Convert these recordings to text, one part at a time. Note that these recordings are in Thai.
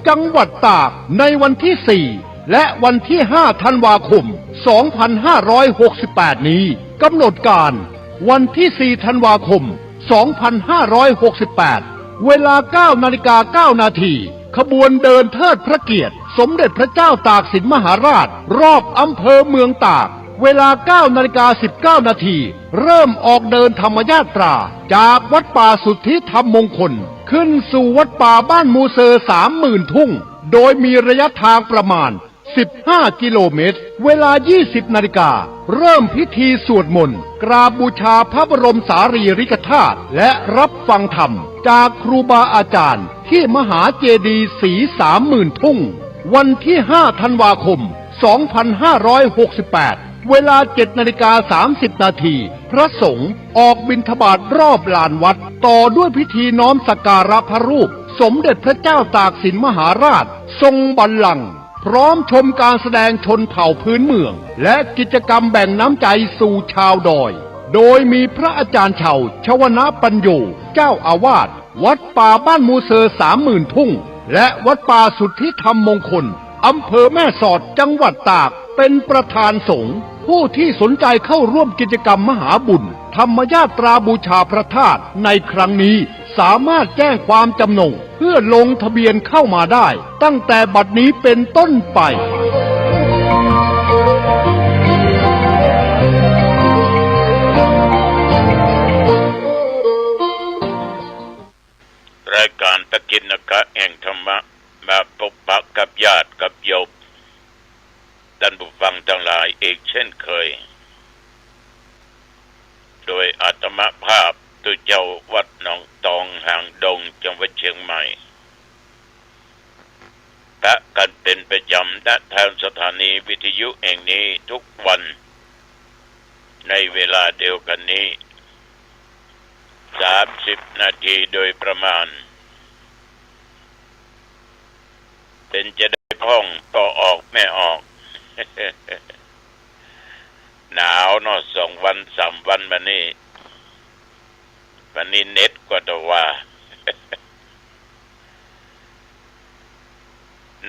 จังหวัดตากในวันที่ 4 และวันที่ 5 ธันวาคม 2568 นี้กำหนดการวันที่ 4 ธันวาคม 2568 เวลา 9:09 นาทีขบวนเดินเทิดพระเกียรติสมเด็จพระเจ้าตากสินมหาราชรอบอำเภอเมืองตากเวลา 9:19 นาทีเริ่มออกเดินธรรมญาตราจากวัดป่าสุทธิธรรมมงคลขึ้นสู่วัดป่าบ้านมูเซอร์ 30,000 ทุ่งโดยมีระยะทางประมาณ15 กิโลเมตรเวลา 20 นาฬิกาเริ่มพิธีสวดมนต์กราบบูชาพระบรมสารีริกธาตุและรับฟังธรรมจากครูบาอาจารย์ที่มหาเจดีย์ศรี 30,000 ทุ่งวันที่ 5 ธันวาคม 2568 เวลา 7:30 นาทีพระสงฆ์ออกบิณฑบาตรอบลานวัดต่อด้วยพิธีน้อมสักการะพระรูปสมเด็จพระเจ้าตากสินมหาราชทรงบัลลังก์พร้อมชมการแสดงชนเผ่าพื้นเมืองและกิจกรรมแบ่งน้ำใจสู่ชาวดอยโดยมีพระอาจารย์เฉาชวนะปัญโยเจ้าอาวาสวัดป่าบ้านมูเซอร์ 30,000 ทุ่งและวัดป่าสุทธิธรรมมงคลอำเภอแม่สอดจังหวัดตากเป็นประธานสงฆ์ผู้ที่สนใจเข้าร่วมกิจกรรมมหาบุญธรรมญาตราบูชาพระธาตุในครั้งนี้สามารถแจ้งความจำนงเพื่อลงทะเบียนเข้ามาได้ตั้งแต่บัดนี้เป็นต้นไปรายการตะกินนกะแห่งธรรมะมาพบปะกับญาติกับโยมท่านผู้ฟังทั้งหลายอีกเช่นเคยโดยอาตมาภาพตุเจ้าวัดหนองตองหางดงจังหวัดเชียงใหม่พระกันเป็นประจำณทางสถานีวิทยุแห่งนี้ทุกวันในเวลาเดียวกันนี้30 นาทีโดยประมาณเป็นจะได้พ้องต่อออกไม่ออก หนาวเนาะ2 วัน 3 วันมานี้วันนี้เน็ตกว่าตัวว่า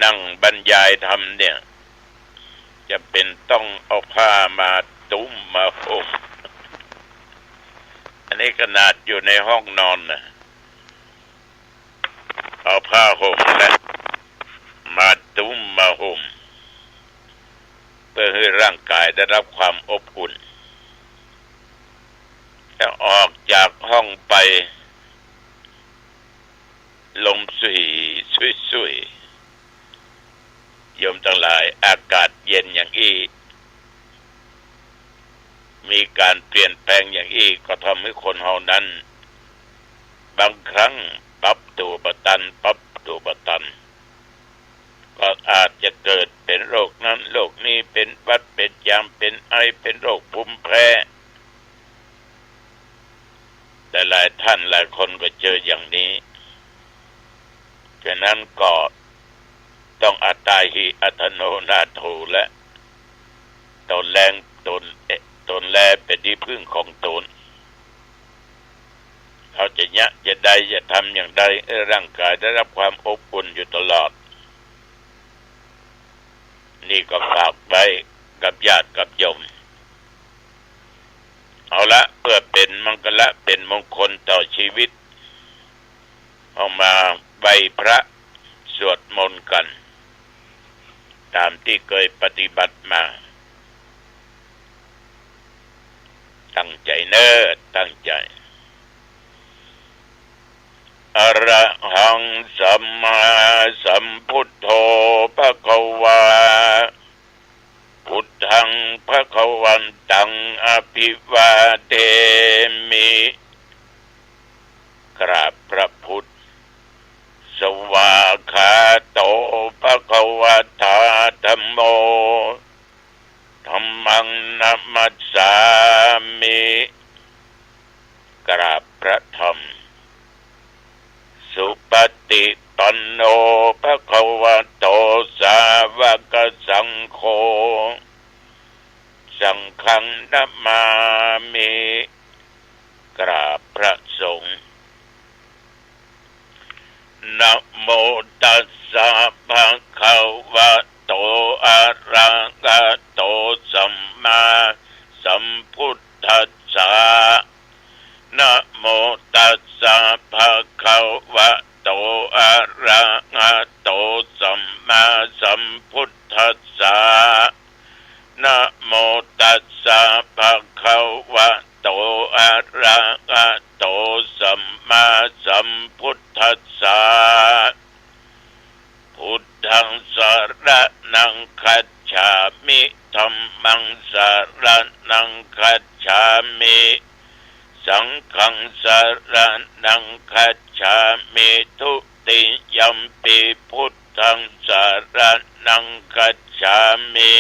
นั่งบรรยายธรรมเนี่ยจะเป็นต้องเอาผ้ามาตุ้มมาห่มอันนี้ขนาดอยู่ในห้องนอนนะเอาผ้าห่มและมาตุ้มมาห่มเพื่อให้ร่างกายได้รับความอบอุ่นแล้วออกจากห้องไปลมสุยโยมทั้งหลายอากาศเย็นอย่างนี้มีการเปลี่ยนแปลงอย่างนี้ก็ทำให้คนเฮานั้นบางครั้งปรับตัวบ่ทันก็อาจจะเกิดเป็นโรคนั้นโรคนี้เป็นหวัดเป็นยามเป็นไอเป็นโรคภูมิแพ้แต่หลายท่านหลายคนก็เจออย่างนี้ฉะนั้นก็ต้องอัตตาหิอัตโนนาโถและตนแลเป็นที่พึ่งของตนเขาจะจะใดจะทำอย่างใดร่างกายได้รับความอบอุ่นอยู่ตลอดนี่ก็ฝากไว้กับญาติกับโยมเอาละเพื่อเป็นมังคละเป็นมงคลต่อชีวิตเอามาไหว้พระสวดมนต์กันตามที่เคยปฏิบัติมาตั้งใจตั้งใจอรหังสัมมาสัมพุทโธภควาพุทธังภวันตังอภิวาเทมิกราบพระพุทธสวากขาโตภควตาธัมโมธัมมังนัมมัสสามิกราบพระธรรมสุปฏิปันโนภควโตสาวกสังโฆสังฆังนัมมามิกราบพระสงฆ์นะโม โมตัสสะภะคะวะโตอะระหะโตสัมมาสัมพุทธัสสะนะโมตัสสะภะคะวะโตอะระหะโตสัมมาสัมพุทธัสสะนะโมตัสสะภะคะวะโตอะระหะโตสัมมาสัมพุทธัสสะพุทธังสรณังคัจฉามิธัมมังสรณังคัจฉามิสังฆังสรณังคัจฉามิทุติยัมปิพุทธังสรณังคัจฉามิ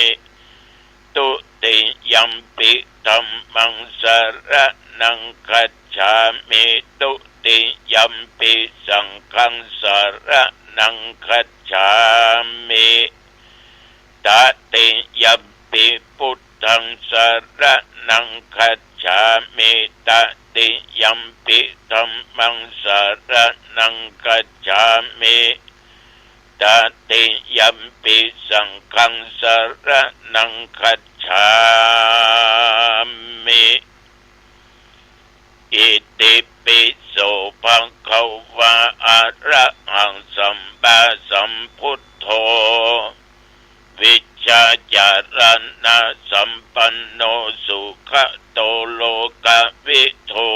ทุติยัมปิธัมมังสรณังคัจฉามิทุติยัมปิสังฆังสรณังคัจฉามิตติยัมปิพุทธังสรณังคัจฉามิตติยัมปิธัมมังสรณังคัจฉามิตติยัมปิสังฆังสรณังคัจฉามิอิติปิโสภะคะวะอะระหังสัมมาสัมพุทโธวิชชาจารณะสัมปันโนสุขโตโลกวิทู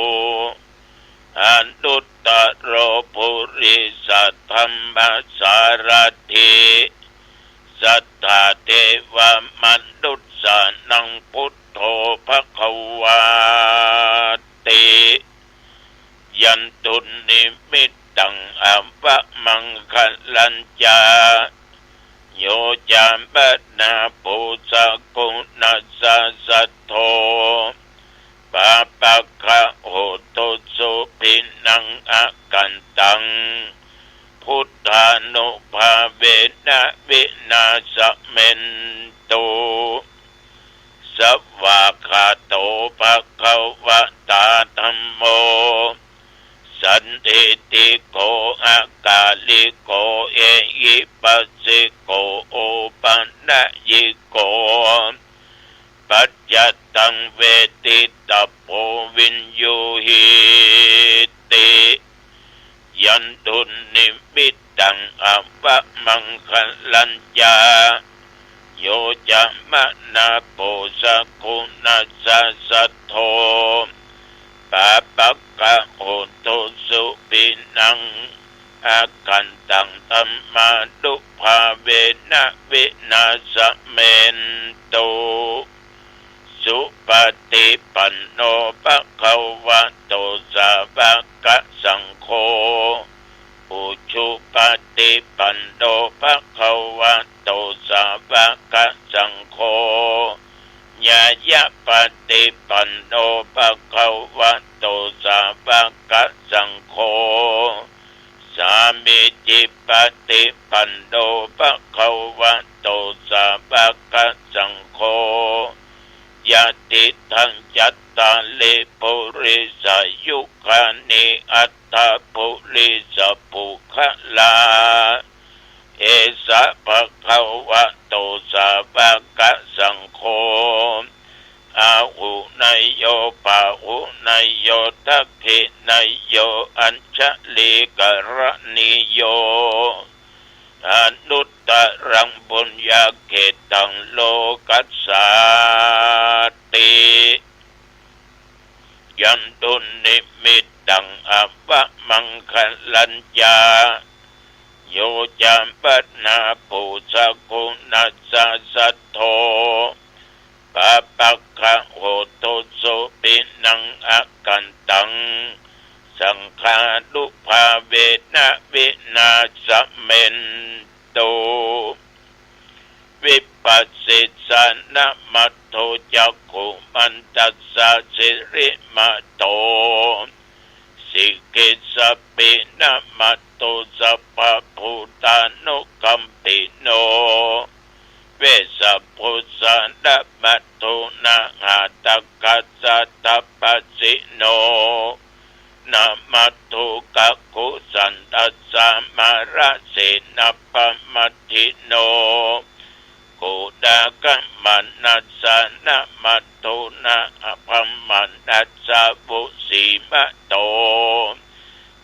อนุตตโรปุริสัทธัมมสารถิสัทธาเทวมนุษย์สานังพุทโธภควาติยันตุนิมิตตังอัปปะมังคลัญจาโยจามปนาปุสะกุณัสสะสัทโธปะปะคะโหตุสุปินังอากันตังพุทธานุภาเวนะวินาศเมนตุสัพพะคาโตภะคะวะตาธัมโมสันติติโกอากาลิโกเอหิปัสสิโกโอปันนะยิโกปัจจตังเวติตาโพวินยูหิติยันตุนิมิตตังอัปปะมังคลัญจาโยจะมะนาโปสะกุณัสสะสัทโธปะปะกะโหตุสุปินังอากันตังธัมมาดุภาเวนะวินาศเมนตุสุปฏิปันโนภะคะวะโตสาวกสังโฆอุชุปฏิปันโนภะคะวะโตสาวกสังโฆญาญะปฏิปันโนภะคะวะโตสาวกสังโฆสามิจิปฏิปันโนภะคะวะโตสาวกสังโฆยะติทังยัตตาลิปุริสายุคานิอัตถปุริสปุขลาเอสะภะคะวะโตสาวกสังโฆอาหุนายโยปะหุนายโยทักขินายโยอัญชลิกรณิโยอนุตตรังบุญญาเกตังโลกัสสาติยันตุนิมิตตังอัปปะมังคลัญจาโยจามปนาปุสะกุณัสสะสัทโธปะปะคะโหตุสุปินังอากันตังสังฆานุภาเวนะวินาศเมนตุวิปัสสิสานะมัตโตจักขุมันตัสสะสิริมัตโตสิกิสสปินะมัตโตสัพพะพุทธานุกัมปิโนเวสัพพุสานะมัตโตนะหาตกัสสะตัปปะสิโน นามัตถุกักขุสันตัสสะมาระเสนะปะมัตถิโนโกดากะมันนัสสะนะมัตโตนะอภัมมันนัสสะบุสีมะโต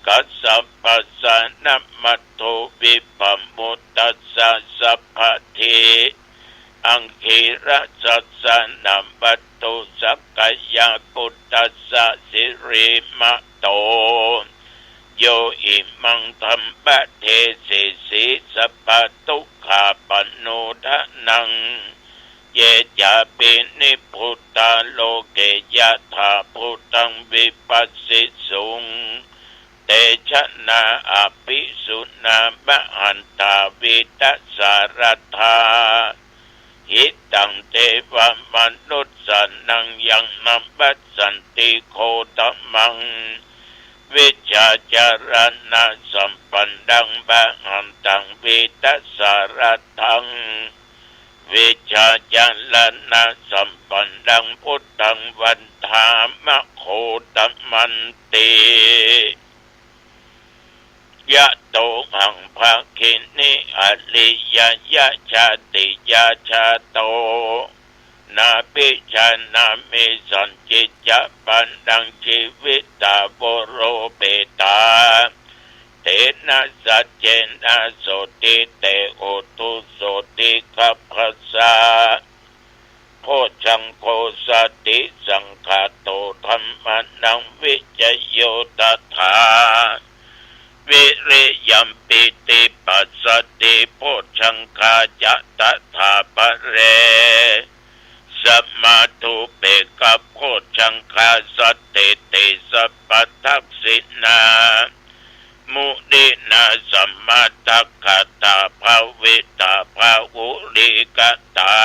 กัสสะปัสสะนะมัตโตวิปัมมุตตัสสะสัพพะเทอังคีระสัสสะนะมัตโตสักกายะปุตตัสสะสิริมะโตโยอิมังธัมปะเทสิสีสัพพะทุกขาปโนทะนังเยจาปินิพุตตาโลเกยะถาพุทธังวิปัสสิสุงเตชะนาอภิสุนามะหันตาวิตัสสารธาหิตังเทวมนุษย์สนังยังนัมปัสสันติโคตมังวิชาจารณะสัมปันดังบะหันตังวิตัสสารทังวิชาจารณะสัมปันดังพุทธังวันธามะโคตมันติยะโตหังภาคินิอริยยะชาติยาชาโตนาปิชานามิสันจิจะปันดังชีวิตาโบโรเปตาเตนะสัจเจนะโสติเตโอตุโสติคัพพสาโพชังโคสติสังฆาโตธัมมานังวิจโยตถาวิริยัมปิติปัสสติโพชังคาจะตถาปะเรสัมมาทุเปกัปโพชังคาสติติสัพพทักษินามุดินาสัมมาทัคขตาภาวิตาภาวุริกตา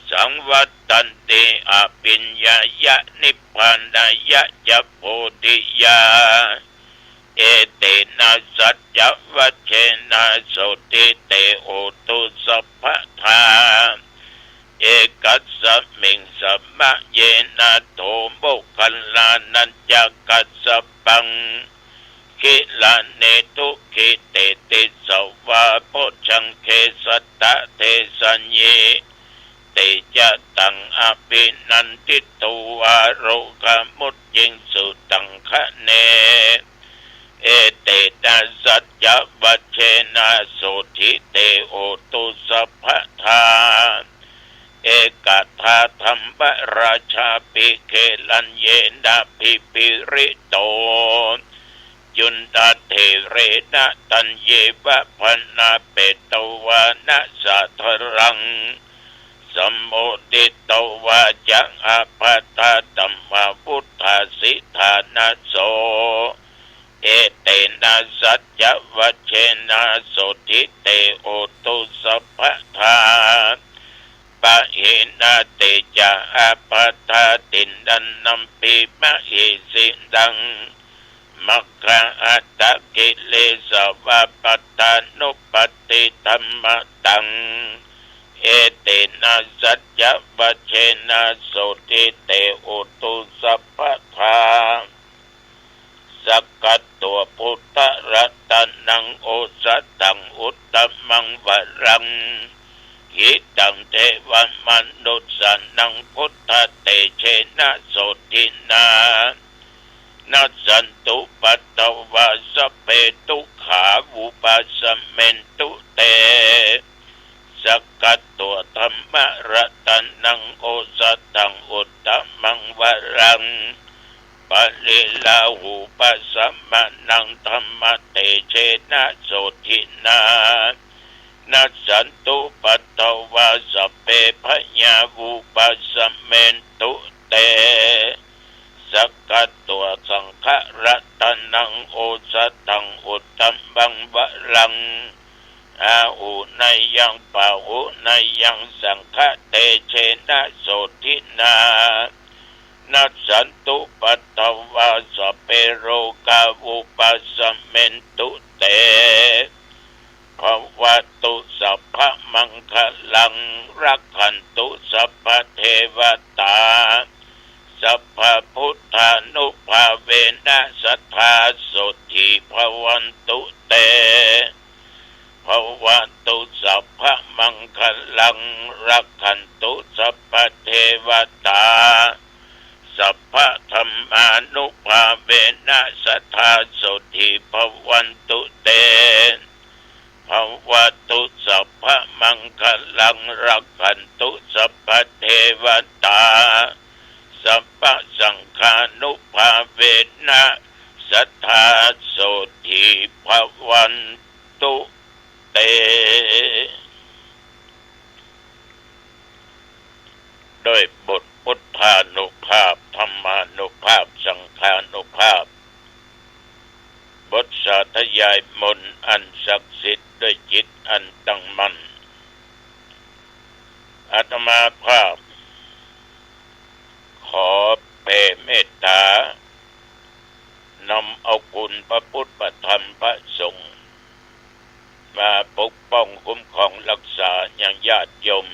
สังวัตตันติอภิญญายะนิพพานายะจะโพธิยาเอเตนะสัจจวัชเชนะโสติเตโอตุสัพพทาเอกัสสมิงสัมมะเยนะโทโมคัลลานัญจกัสสปังคิลาเนทุขิเตติสวะโพชังเคสัตตะเทสัญเยเตจะตังอภินันติตุวาโรกมุตยิงสุตังคะเนเอเตนะสัจจวัชเชนะโสทิเตโอตุสัพพทาเอกทาธัมมราชาปิเกลัญเยนะปิปิริโตยุนตเทเรนะตัญเยวะพนาเปตวานะสัทรังสมโมติตวาจังอภัตตตัมมาพุทธาสิทานะโสเอเตนะสัจจวัชเชนะโสทิเตโอตุสัพพทาปะเหนะเตจะอภัตตตินดันนัมปิมะเหสิดังมัคคะอัตตกิเลสวะปัตตานุปปติธัมมะตังเอเตนะสัจจวัชเชนะโสติเตโอตุสัพพทาสักกัตตัวพุทธรัตนังโอสัตตังอุตตมังวรังหิตังเทวมนุษย์สนังพุทธเตเชนะโสตินานัสสันตุปัตตวาสเปตุขาวุปัสสเมนตุเตสักกัตตัวธรรมรัตนังโอสัตตังอุตตมังวรังปะลิลาหูปัสสมานังธรรมเตเชนะโสทินานัสสันตุปัตตวาสเปพญาวุปัสสเมนตุเตสักกัตตัวสังฆรัตนังโอสัตตังอุตตมังวรังอาหุนยังปะหุนยังสังฆเตเชนะโสทินานัสสันตุปัตตวาสเปโรกาวุปัสสเมนตุเตภวตุสัพพมังคลังรักขันตุสัพพเทวตา สัพพพุทธานุภาเวนะสัทธาโสทิภวันตุเตภวันตุสัพพะมังคลังรักขันตุสัพพะเทวตาสัพพะธัมมานุภาเวนะสัทธาโสทิภวันตุเตภวันตุสัพพะมังคลังรักขันตุสัพพะเทวตาสัพพะสังฆานุภาเวนะสัทธาโสทิภวันตุเตโดยบทพุทธานุภาพธรรมานุภาพสังฆานุภาพบทสาธยายมนต์อันศักดิ์สิทธิ์ด้วยจิตอันตั้งมั่นอาตมาภาพขอแผ่เมตตานำเอาคุณพระพุทธพระธรรมพระสงฆ์มาปกป้องคุ้มครองรักษาอย่างญาติโยม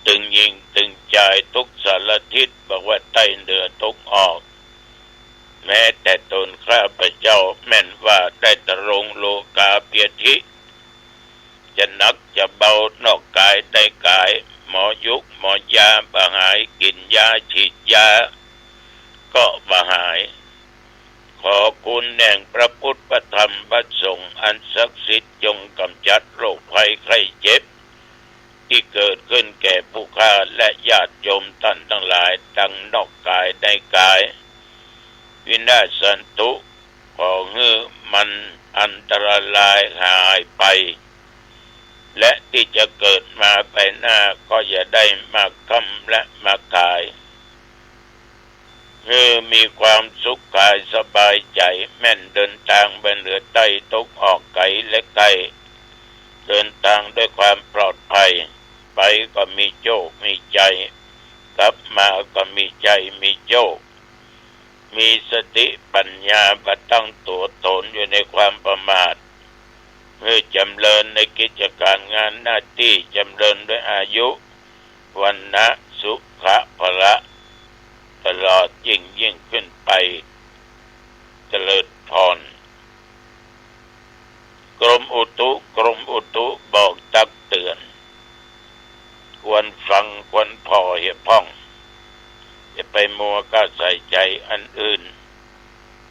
ตึงยิงตึงใจทุกสารทิศบอกว่าใต้เหนือทุกออกแม้แต่ตนข้าพเจ้าแม่นว่าได้ตรงโลกาเปียธิจะหนักจะเบานอกกายได้กายหมอยุกหมอยาบาหายกินยาฉีดยาก็บาหายขอคุณแห่งพระพุทธพระธรรมพระสงฆ์อันศักดิ์สิทธิ์จงกำจัดโรคภัยไข้เจ็บที่เกิดขึ้นแก่ผู้ข้าและญาติโยมท่านทั้งหลายทั้งนอกกายในกายวินาศสันตุขอให้มันอันตรายหายไปและที่จะเกิดมาไปหน้าก็อย่าได้มาคำและมากายมีความสุขกายสบายใจแม่นเดินทางไปเหนือใต้ตกออกไกลและไกลเดินทางด้วยความปลอดภัยไปก็มีโชคมีใจกลับมาก็มีใจมีโชคมีสติปัญญาบัตั้งตัวตนอยู่ในความประมาทเมื่อจำเริญในกิจการงานหน้าที่จำเริญด้วยอายุวันนะสุขะพละตลอดยิ่งขึ้นไปเจริญพรกรมอุตุบอกตักเตือนควรฟังควรพอเหี่ยพ่องอย่าไปมัวก็ใส่ใจอันอื่น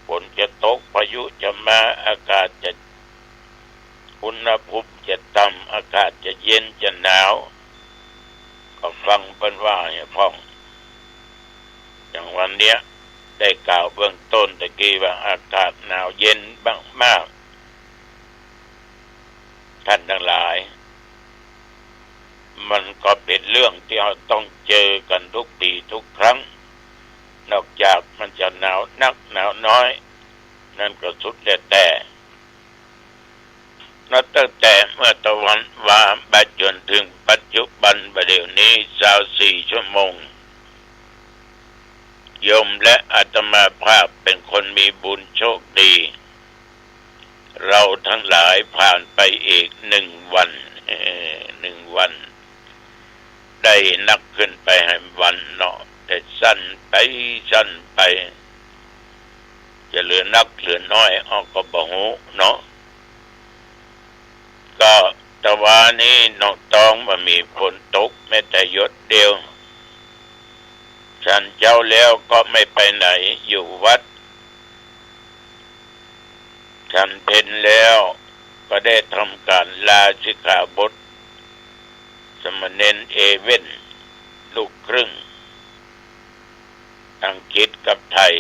ฝนจะตกพายุจะมาอากาศจะอุณหภูมิจะต่ำอากาศจะเย็นจะหนาวก็ฟังเป็นว่าเหี่ยพ่องอย่างวันเนี้ยได้กล่าวเบื้องต้นตะกี้ว่าอากาศหนาวเย็นบ้างมากท่านทั้งหลายมันก็เป็นเรื่องที่เราต้องเจอกันทุกปีทุกครั้งนอกจากมันจะหนาวนักหนาวน้อยนั่นก็สุดแต่นับตั้งแต่เมื่อตะวันวาไปจนถึงปัจจุบันประเดี๋ยวนี้24 ชั่วโมงโยมและอาตมาภาพเป็นคนมีบุญโชคดีเราทั้งหลายผ่านไปอีก1 วัน1 วันได้นักขึ้นไปให้วันเนาะแต่สั้นไปจะเหลือนักเหลือน้อยออกก็บ่ฮู้เนาะก็ตะวันนี้นอกตองมามีฝนตกแม้แต่หยดเดียวฉันเจ้าแล้วก็ไม่ไปไหนอยู่วัดฉันเพลแล้วก็ได้ทำการลาสิกขาบทสมณเณรเอเว่นลูกครึ่งอังกฤษกับไทย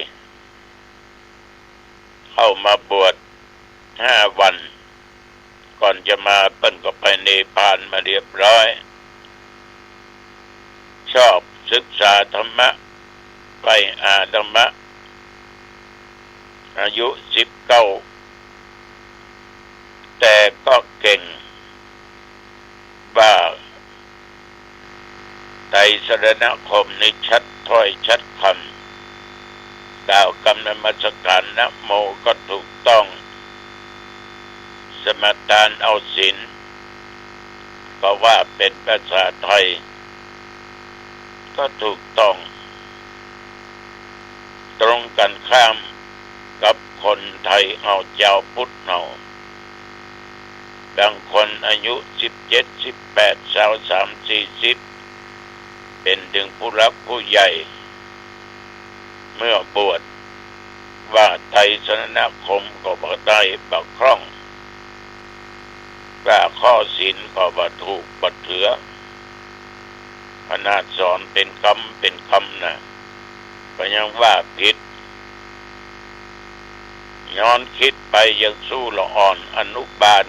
เข้ามาบวช5 วันก่อนจะมาเปิ้นก็ไปเนปาลมาเรียบร้อยชอบศึกษาธรรมะไปอ่านธรรมะอายุ19แต่ก็เก่งว่าไตรสรณคมในชัดถ้อยชัดคำกล่าวคำนมัสการนะโมก็ถูกต้องสมทานเอาศีลก็ว่าเป็นภาษาไทยก็ถูกต้อง ตรงกันข้ามกับคนไทยเอาเจ้าพุทธเอาบางคนอายุ17 18 23 40เป็นถึงผู้รักผู้ใหญ่เมื่อบวชว่าไตรสรณคมก็บ่ได้บ่คล่องว่าข้อศีลก็บ่ถูกบ่ถือขนาดสอนเป็นคำนะก็ยังว่าผิดย้อนคิดไปยังสู้ละอ่อนอนุบาล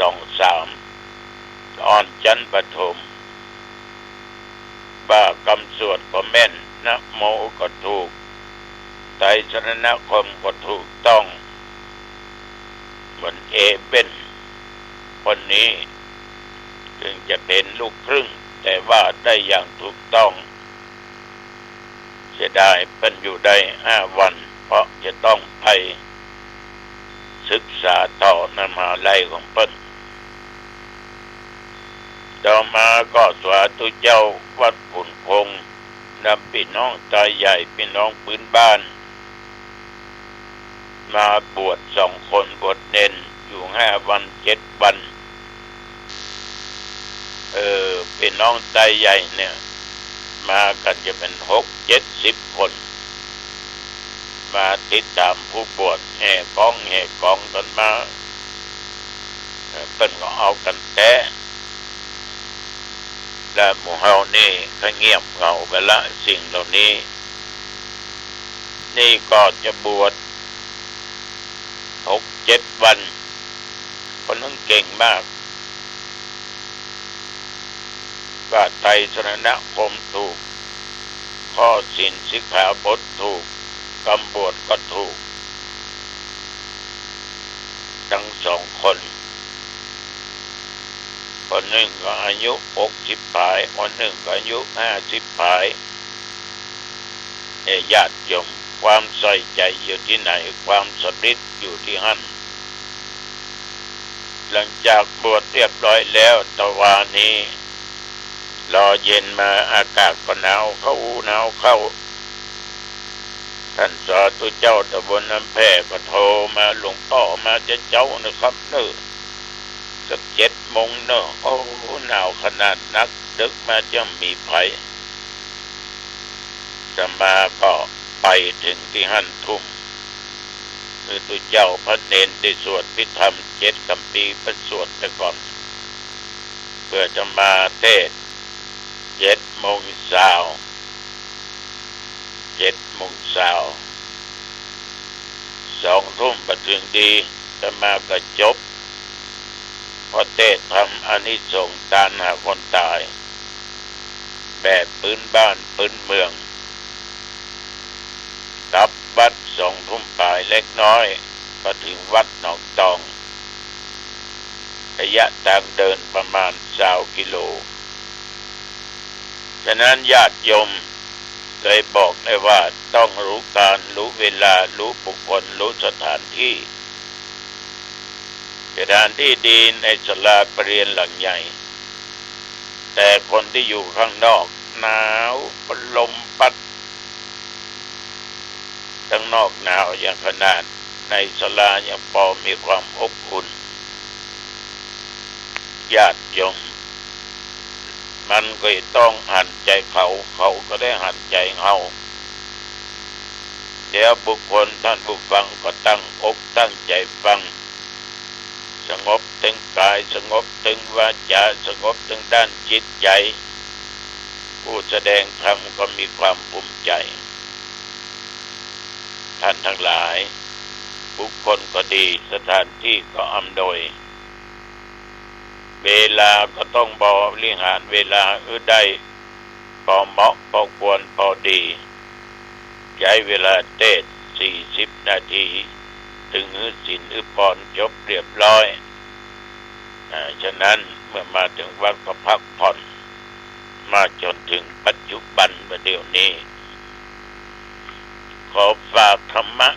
2-3อ่อนชั้นประถมว่ากำสวดก็แม่นนะโมก็ถูกไตรสรณคมก็ถูกต้องเหมือนเบ้นคนนี้ถึงจะเป็นลูกครึ่งแต่ว่าได้อย่างถูกต้องเสียดายเป็นอยู่ได้5 วันเพราะจะต้องไปศึกษาต่อในมหาวิทยาลัยของเพิ่นต่อมาก็สาธุเจ้าวัดขุนคงนำพี่น้องตายใหญ่พี่น้องพื้นบ้านมาบวช2 คนบวชเน้นอยู่5 วัน7 วันพี่น้องตายใหญ่เนี่ยมากันจะเป็น6-70 คนมาติดตามผู้บวชแห่กองกันมาเพิ่นก็เอากันแต่และหมู่เฮานี่ก็เงียบเหงาไปละสิ่งเหล่านี้นี่ก็จะบวช6-7 วันคนนั้นเก่งมากว่าไตรสรณคมถูกข้อศีลสิกขาบทถูกกำบวชก็ถูกทั้ง2 คนคนหนึ่งก็อายุ60 ปลายคนหนึ่งก็อายุ50 ปลายญาติโยมความใส่ใจอยู่ที่ไหนความสำเร็จอยู่ที่นั่นหลังจากบวชเรียบร้อยแล้วตะวันนี้รอเย็นมาอากาศก็หนาวเข้าท่านสาธุเจ้าตะบนน้ำแพร่ก็โทรมาหลวงพ่อมาจะเจ้านะครับสัก7 โมงโอ้หนาวขนาดนักดึกมาจะมีไผจะมาก็ไปถึงที่หั่นทุ่มคือตุเจ้าพระเนนได้สวดพิธรรม7 คัมภีร์เป็นสวดไปก่อนเพื่อจะมาเทศ7 โมงเช้า2 ทุ่มมาถึงดีจะมาก็จบพอเทศทำอานิสงส์ตามหาคนตายแบบพื้นบ้านพื้นเมืองกลับวัด2 ทุ่มปลายเล็กน้อยก็ถึงวัดหนองตองระยะทางเดินประมาณ20 กิโลฉะนั้นญาติโยมเลยบอกได้ว่าต้องรู้การรู้เวลารู้บุคคลรู้สถานที่ดีในศาลาเรียนหลังใหญ่แต่คนที่อยู่ข้างนอกหนาวลมพัดทั้งนอกหนาวอย่างขนาดในศาลายังพอมีความอบอุ่นญาติโยมมันก็ต้องหันใจเขาก็ได้หันใจเราเดี๋ยวบุคคลท่านผู้ฟังก็ตั้งอกตั้งใจฟังสงบถึงกายสงบถึงวาจาสงบถึงด้านจิตใจผู้แสดงธรรมก็มีความภูมิใจท่านทั้งหลายบุคคลก็ดีสถานที่ก็อำนวยเวลาก็ต้องบริหารเวลาได้พอเหมาะพอควรพอดีใช้เวลาเทศ40 นาทีถึงศีลพรจบเรียบร้อยฉะนั้นเมื่อมาถึงวัดก็พักผ่อนมาจนถึงปัจจุบันเดี๋ยวนี้ขอฝากธรรมะ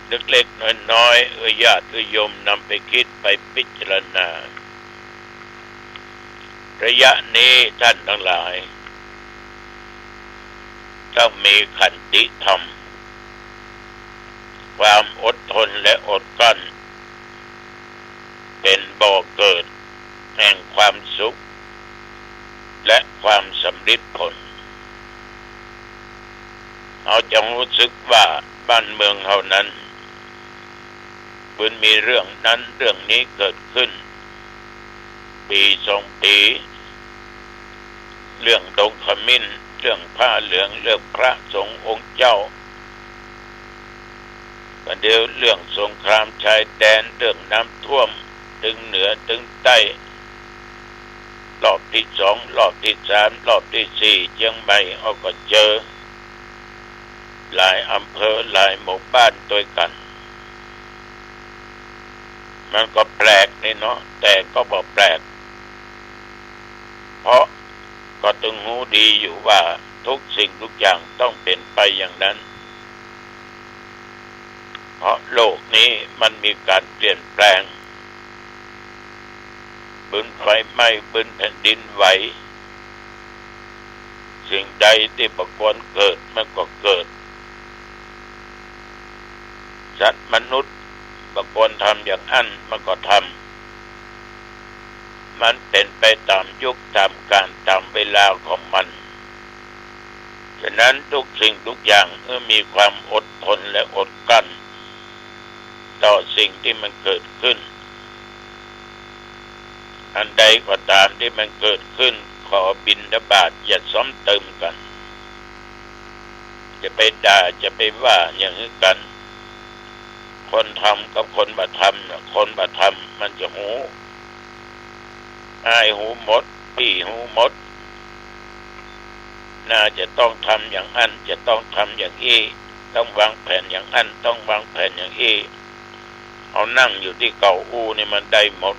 เล็กๆน้อยๆญาติโยมนำไปคิดไปพิจารณาระยะนี้ท่านทั้งหลาย ต้องมีขันติธรรมความอดทนและอดกลั้นเป็นบ่อเกิดแห่งความสุขและความสำเร็จผลเราจะรู้สึกว่าบ้านเมืองเฮานั้นมันมีเรื่องนั้นเรื่องนี้เกิดขึ้นปีสองปีเรื่องดงขมิ้นเรื่องผ้าเหลืองเรื่องพระสงฆ์องค์เจ้าประเดี๋ยวเรื่องสงครามชายแดนเรื่องน้ำท่วมถึงเหนือถึงใต้รอบที่สองรอบที่สามรอบที่สี่เชียงใหม่เขาก็เจอหลายอำเภอหลายหมู่บ้านด้วยกันมันก็แปลกนี่เนาะแต่ก็บ่แปลกเพราะก็ตึงหูดีอยู่ว่าทุกสิ่งทุกอย่างต้องเป็นไปอย่างนั้นเพราะโลกนี้มันมีการเปลี่ยนแปลงบึนไฟไหม้บึนแผ่นดินไหวสิ่งใดที่ประควรเกิดมันก็เกิดสัตว์มนุษย์ประควรทำอย่างนั้นมันก็ทำมันเป็นไปตามยุคตามการตามเวลาของมันฉะนั้นทุกสิ่งทุกอย่างมีความอดทนและอดกลั้นต่อสิ่งที่มันเกิดขึ้นอันใดก็ตามที่มันเกิดขึ้นขอบิณฑบาตอย่าซ้ำเติมกันจะไปด่าจะไปว่าอย่างนี้กันคนทำกับคนบ่ทำคนบ่ทำมันจะหูอ้ายหูหมดพี่หูหมดน่าจะต้องทำอย่างนั้นจะต้องทำอย่างนี้ต้องวางแผนอย่างนั้นต้องวางแผนอย่างนี้เอานั่งอยู่ที่เก่าอู้นี่มันได้หมด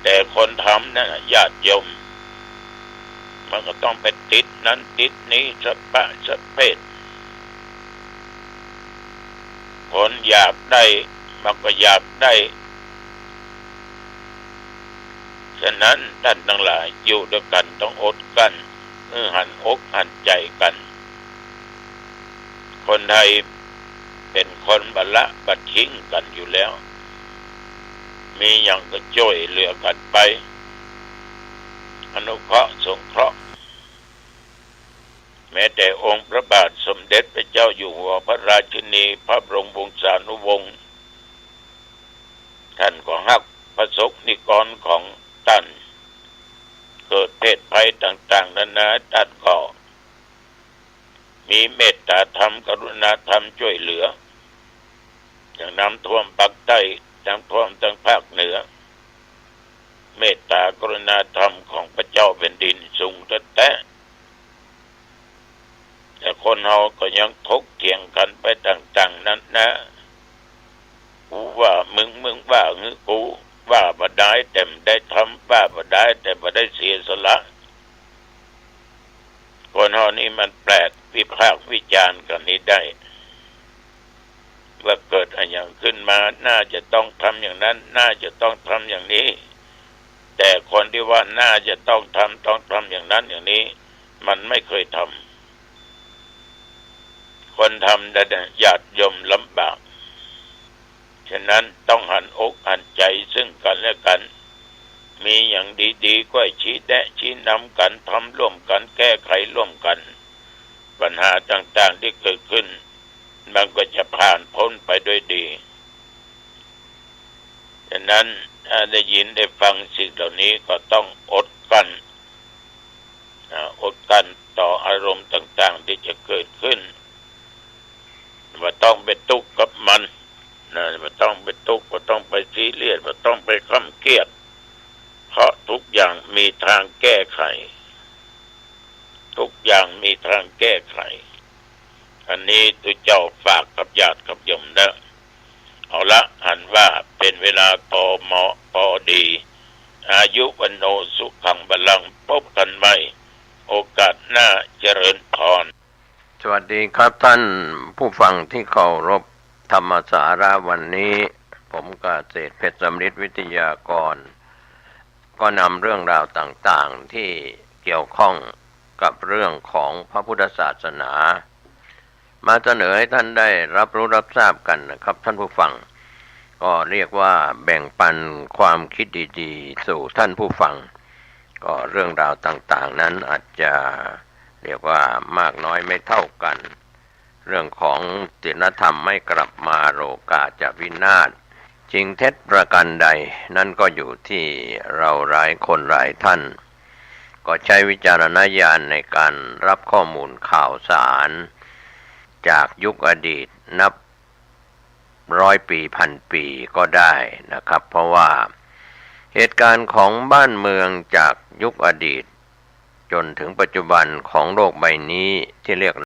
แต่คนทำนั่นญาติโยมมันก็ต้องไปติดนั้นติดนี้สะปะสะเพศคนอยากได้มันก็อยากได้ฉะนั้นท่านทั้งหลายอยู่ด้วยกันต้องอดกันหันอกหันใจกันคนไทยเป็นคนบัลละบัดทิ้งกันอยู่แล้วมีอย่างก็ช่วยเหลือกันไปอนุเคราะห์สงเคราะห์แม้แต่องค์พระบาทสมเด็จพระเจ้าอยู่หัวพระราชินีพระบรมวงศานุวงศ์ท่านก็ฮักประสบนิกรของท่านเกิดเพศภัยต่างๆนานาท่านก็มีเมตตาธรรมกรุณาธรรมช่วยเหลืออย่างน้ำท่วมภาคใต้น้ำท่วมทางภาคเหนือเมตตากรุณาธรรมของพระเจ้าแผ่นดินสูงแต่คนเฮาก็ยังถกเถียงกันไปต่างๆนั้นนะกูว่ามึงว่ากูว่าบ่ได้แต่ไม่ได้ทำว่าบ่ได้แต่บ่ได้เสียสละคนเฮานี่มันแปลกวิพากษ์วิจารณ์กันนี้ได้ว่าเกิดอะไรอย่างขึ้นมาน่าจะต้องทำอย่างนั้นน่าจะต้องทำอย่างนี้แต่คนที่ว่าน่าจะต้องทำอย่างนั้นอย่างนี้มันไม่เคยทำคนทำแต่ญาติโยมลำบากฉะนั้นต้องหันอกหันใจซึ่งกันและกันมีอย่างดีๆก็ชี้แนะชี้นำกันทำร่วมกันแก้ไขร่วมกันปัญหาต่างๆที่เกิดขึ้นมันก็จะผ่านพ้นไปด้วยดีฉะนั้นถ้าได้ยินได้ฟังสิ่งเหล่านี้ก็ต้องอดกลั้นต่ออารมณ์ต่างๆที่จะเกิดขึ้นว่าต้องไปทุกข์กับมันว่าต้องไปทุกข์ว่าต้องไปซีเรียสว่าต้องไปข้ำเครียดเพราะทุกอย่างมีทางแก้ไขทุกอย่างมีทางแก้ไขอันนี้ตัวเจ้าฝากกับญาติกับโยมนะเอาละหันว่าเป็นเวลาพอเหมาะพอดีอายุวันโนสุขังบาลังก์พบกันใหม่โอกาสหน้าเจริญพรสวัสดีครับท่านผู้ฟังที่เคารพธรรมสาระวันนี้ผมกเกษตรเพชรสำริดวิทยากรก็นำเรื่องราวต่างๆที่เกี่ยวข้อง กับเรื่องของพระพุทธศาสนามาเสนอให้ท่านได้รับรู้รับทราบกันนะครับท่านผู้ฟังก็เรียกว่าแบ่งปันความคิดดีๆสู่ท่านผู้ฟังก็เรื่องราวต่างๆนั้นอาจจะเรียกว่ามากน้อยไม่เท่ากันเรื่องของศีลธรรมไม่กลับมาโลกาจะวินาศจริงเท็จประการใดนั่นก็อยู่ที่เราหลายคนหลายท่านก็ใช้วิจารณญาณในการรับข้อมูลข่าวสารจากยุคอดีตนับร้อยปีพันปีก็ได้นะครับเพราะว่าเหตุการณ์ของบ้านเมืองจากยุคอดีตจนถึงปัจจุบันของโลกใบนี้ที่เรียก